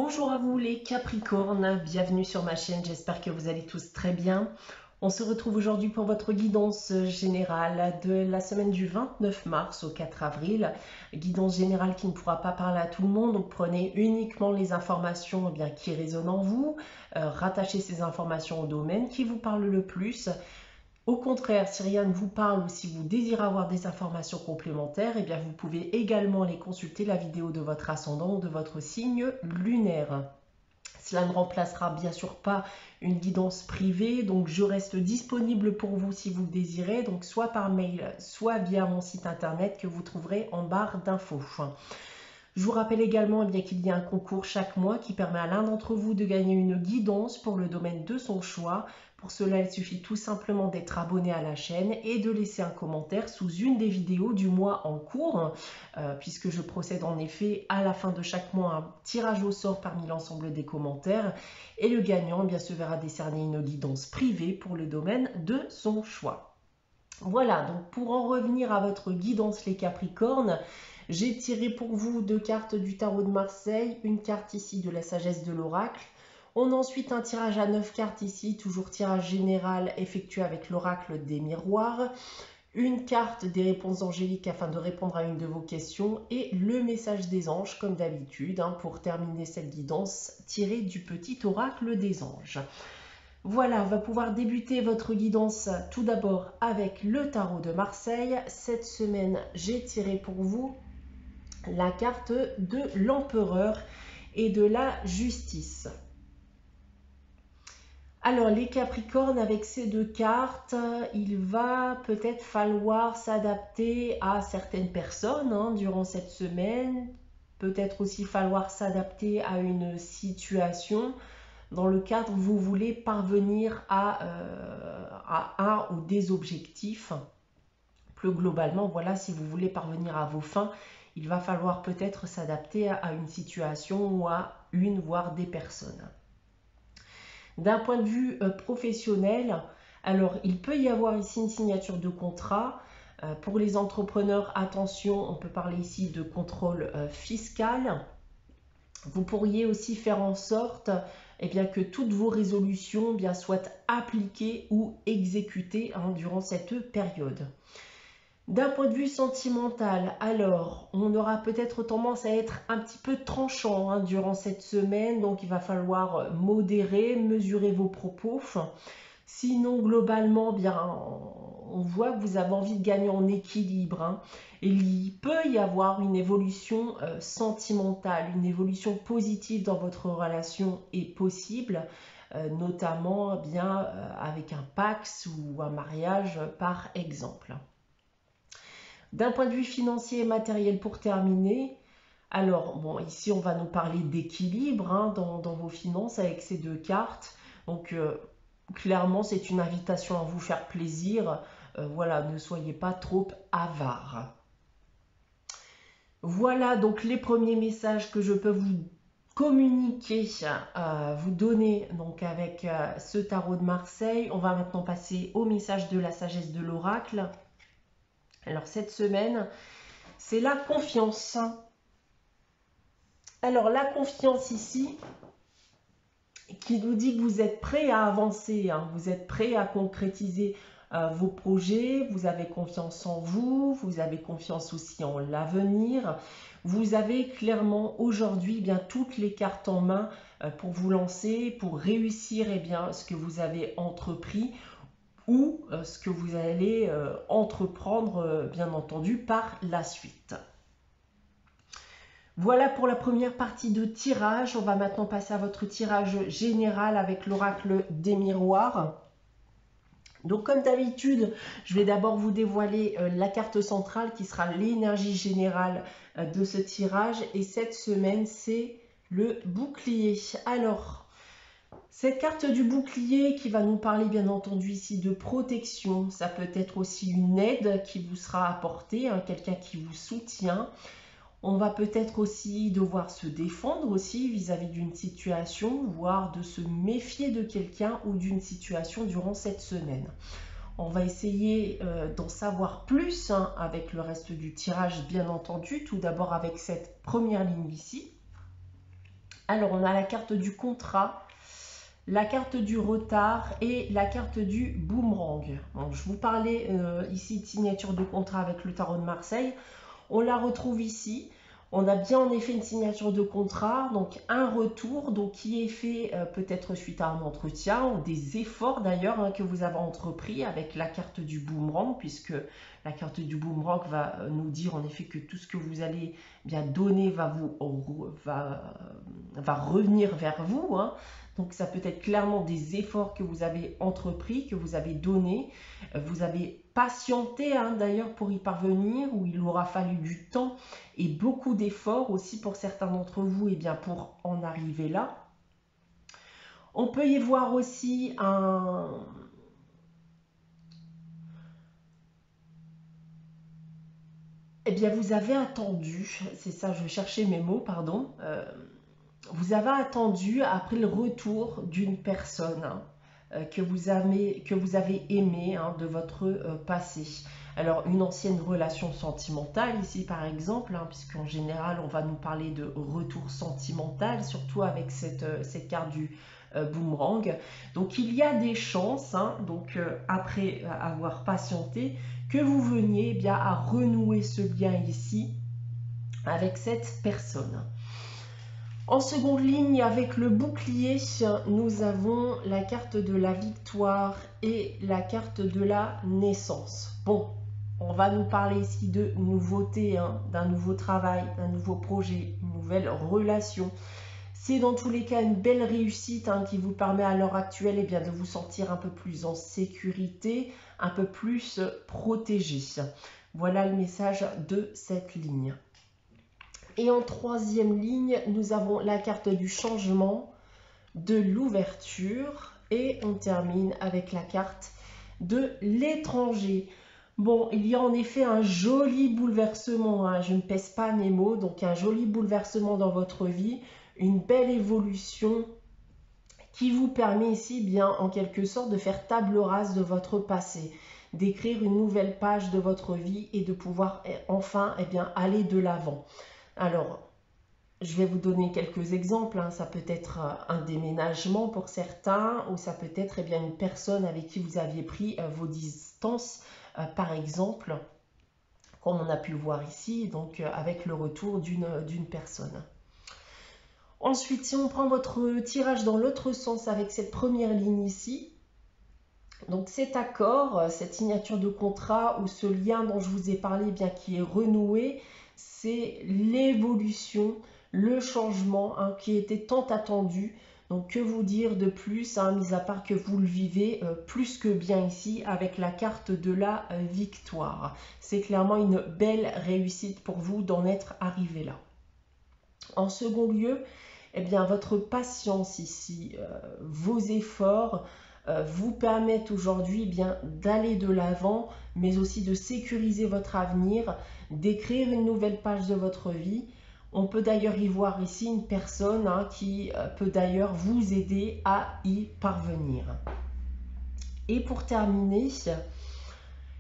Bonjour à vous les Capricornes, bienvenue sur ma chaîne, j'espère que vous allez tous très bien. On se retrouve aujourd'hui pour votre guidance générale de la semaine du 29 mars au 4 avril. Guidance générale qui ne pourra pas parler à tout le monde, donc prenez uniquement les informations qui résonnent en vous, rattachez ces informations au domaine qui vous parle le plus. Au contraire, si rien ne vous parle ou si vous désirez avoir des informations complémentaires, vous pouvez également aller consulter la vidéo de votre ascendant ou de votre signe lunaire. Cela ne remplacera bien sûr pas une guidance privée, donc je reste disponible pour vous si vous le désirez, donc soit par mail, soit via mon site internet que vous trouverez en barre d'infos. Je vous rappelle également qu'il y a un concours chaque mois qui permet à l'un d'entre vous de gagner une guidance pour le domaine de son choix. Pour cela, il suffit tout simplement d'être abonné à la chaîne et de laisser un commentaire sous une des vidéos du mois en cours, puisque je procède en effet à la fin de chaque mois un tirage au sort parmi l'ensemble des commentaires. Et le gagnant se verra décerner une guidance privée pour le domaine de son choix. Voilà, donc pour en revenir à votre guidance les Capricornes, j'ai tiré pour vous 2 cartes du tarot de Marseille, une carte ici de la sagesse de l'oracle. On a ensuite un tirage à 9 cartes ici, toujours tirage général effectué avec l'oracle des miroirs. Une carte des réponses angéliques afin de répondre à une de vos questions et le message des anges comme d'habitude pour terminer cette guidance tirée du petit oracle des anges. Voilà, on va pouvoir débuter votre guidance tout d'abord avec le tarot de Marseille. Cette semaine, j'ai tiré pour vous la carte de l'empereur et de la justice. Alors les Capricornes, avec ces 2 cartes, il va peut-être falloir s'adapter à certaines personnes durant cette semaine. Peut-être aussi falloir s'adapter à une situation dans le cadre où vous voulez parvenir à un ou des objectifs. Plus globalement, voilà, si vous voulez parvenir à vos fins, il va falloir peut-être s'adapter à une situation ou à une, voire des personnes. D'un point de vue professionnel, alors il peut y avoir ici une signature de contrat. Pour les entrepreneurs, attention, on peut parler ici de contrôle fiscal. Vous pourriez aussi faire en sorte que toutes vos résolutions soient appliquées ou exécutées durant cette période. D'un point de vue sentimental, alors, on aura peut-être tendance à être un petit peu tranchant durant cette semaine, donc il va falloir modérer, mesurer vos propos. Sinon, globalement, on voit que vous avez envie de gagner en équilibre. Et il peut y avoir une évolution sentimentale, une évolution positive dans votre relation est possible, notamment avec un Pax ou un mariage par exemple. D'un point de vue financier et matériel pour terminer, alors bon, ici on va nous parler d'équilibre dans vos finances avec ces 2 cartes. Donc clairement c'est une invitation à vous faire plaisir. Voilà, ne soyez pas trop avare. Voilà donc les premiers messages que je peux vous communiquer, vous donner donc avec ce tarot de Marseille. On va maintenant passer au message de la sagesse de l'oracle. Alors cette semaine, c'est la confiance. Alors la confiance ici, qui nous dit que vous êtes prêt à avancer, vous êtes prêt à concrétiser vos projets, vous avez confiance en vous, vous avez confiance aussi en l'avenir. Vous avez clairement aujourd'hui toutes les cartes en main pour vous lancer, pour réussir ce que vous avez entrepris ou ce que vous allez entreprendre bien entendu par la suite. Voilà pour la première partie de tirage. On va maintenant passer à votre tirage général avec l'oracle des miroirs. Donc comme d'habitude, je vais d'abord vous dévoiler la carte centrale qui sera l'énergie générale de ce tirage. Et cette semaine, c'est le bouclier. Alors, cette carte du bouclier qui va nous parler bien entendu ici de protection, ça peut être aussi une aide qui vous sera apportée, quelqu'un qui vous soutient. On va peut-être aussi devoir se défendre aussi vis-à-vis d'une situation, voire de se méfier de quelqu'un ou d'une situation durant cette semaine. On va essayer d'en savoir plus avec le reste du tirage bien entendu, tout d'abord avec cette première ligne ici. Alors, on a la carte du contrat, la carte du retard et la carte du boomerang. Donc, je vous parlais ici de signature de contrat avec le tarot de Marseille. On la retrouve ici. On a bien en effet une signature de contrat, donc un retour donc qui est fait peut-être suite à un entretien ou des efforts d'ailleurs que vous avez entrepris avec la carte du boomerang, puisque la carte du boomerang va nous dire en effet que tout ce que vous allez bien donner va revenir vers vous. Donc ça peut être clairement des efforts que vous avez entrepris, que vous avez donnés. Vous avez patienté d'ailleurs pour y parvenir, où il aura fallu du temps et beaucoup d'efforts aussi pour certains d'entre vous pour en arriver là. On peut y voir aussi vous avez attendu, c'est ça, je cherchais mes mots, pardon. Vous avez attendu après le retour d'une personne que vous avez aimée de votre passé. Alors, une ancienne relation sentimentale ici, par exemple, puisqu'en général, on va nous parler de retour sentimental, surtout avec cette carte du boomerang. Donc, il y a des chances, après avoir patienté, que vous veniez à renouer ce lien ici avec cette personne. En seconde ligne, avec le bouclier, nous avons la carte de la victoire et la carte de la naissance. Bon, on va nous parler ici de nouveauté, d'un nouveau travail, d'un nouveau projet, une nouvelle relation. C'est dans tous les cas une belle réussite qui vous permet à l'heure actuelle de vous sentir un peu plus en sécurité, un peu plus protégé. Voilà le message de cette ligne. Et en troisième ligne, nous avons la carte du changement, de l'ouverture et on termine avec la carte de l'étranger. Bon, il y a en effet un joli bouleversement, je ne pèse pas mes mots, donc un joli bouleversement dans votre vie, une belle évolution qui vous permet ici en quelque sorte de faire table rase de votre passé, d'écrire une nouvelle page de votre vie et de pouvoir enfin aller de l'avant. Alors, je vais vous donner quelques exemples. Ça peut être un déménagement pour certains, ou ça peut être une personne avec qui vous aviez pris vos distances, par exemple, comme on a pu le voir ici, donc avec le retour d'une personne. Ensuite, si on prend votre tirage dans l'autre sens avec cette première ligne ici, donc cet accord, cette signature de contrat ou ce lien dont je vous ai parlé, qui est renoué, c'est l'évolution, le changement qui était tant attendu. Donc que vous dire de plus, mis à part que vous le vivez plus que bien ici avec la carte de la victoire. C'est clairement une belle réussite pour vous d'en être arrivé là. En second lieu, votre patience ici, vos efforts vous permettent aujourd'hui d'aller de l'avant, mais aussi de sécuriser votre avenir, d'écrire une nouvelle page de votre vie. On peut d'ailleurs y voir ici une personne qui peut d'ailleurs vous aider à y parvenir. Et pour terminer,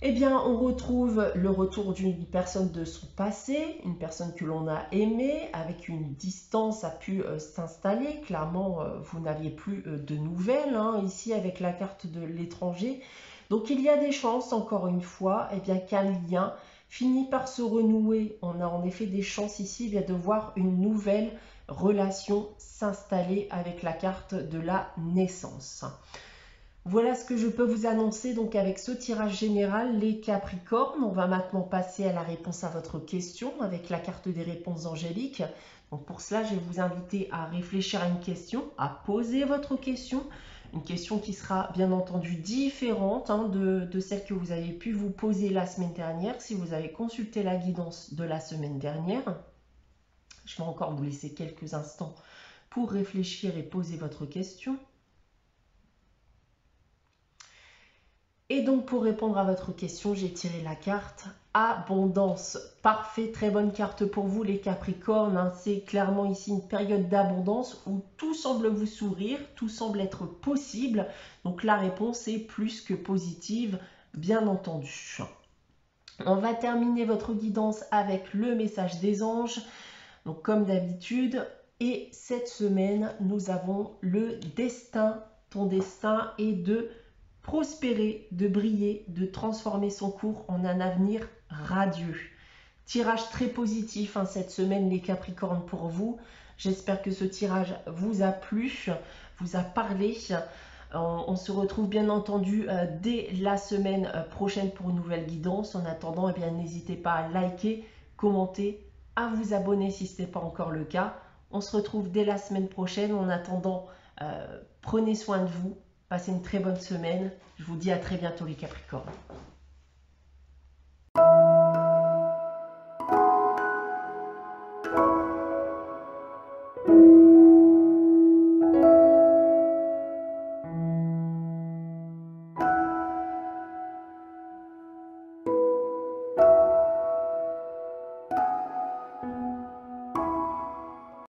on retrouve le retour d'une personne de son passé, une personne que l'on a aimée, avec une distance a pu s'installer. Clairement, vous n'aviez plus de nouvelles, ici avec la carte de l'étranger. Donc il y a des chances, encore une fois, qu'un lien finit par se renouer. On a en effet des chances ici de voir une nouvelle relation s'installer avec la carte de la naissance. Voilà ce que je peux vous annoncer donc avec ce tirage général, les Capricornes. On va maintenant passer à la réponse à votre question avec la carte des réponses angéliques. Donc pour cela, je vais vous inviter à réfléchir à une question, à poser votre question. Une question qui sera bien entendu différente de celle que vous avez pu vous poser la semaine dernière si vous avez consulté la guidance de la semaine dernière. Je vais encore vous laisser quelques instants pour réfléchir et poser votre question. Et donc pour répondre à votre question, j'ai tiré la carte Abondance. Parfait, très bonne carte pour vous les Capricornes. C'est clairement ici une période d'abondance où tout semble vous sourire, tout semble être possible. Donc la réponse est plus que positive, bien entendu. On va terminer votre guidance avec le message des anges. Donc comme d'habitude, Et cette semaine, nous avons le destin. Ton destin est de prospérer, de briller, de transformer son cours en un avenir radieux. Tirage très positif cette semaine les Capricornes pour vous. J'espère que ce tirage vous a plu, vous a parlé. On se retrouve bien entendu dès la semaine prochaine pour une nouvelle guidance. En attendant, n'hésitez pas à liker, commenter, à vous abonner si ce n'est pas encore le cas. On se retrouve dès la semaine prochaine. En attendant, prenez soin de vous. Passez une très bonne semaine. Je vous dis à très bientôt les Capricornes.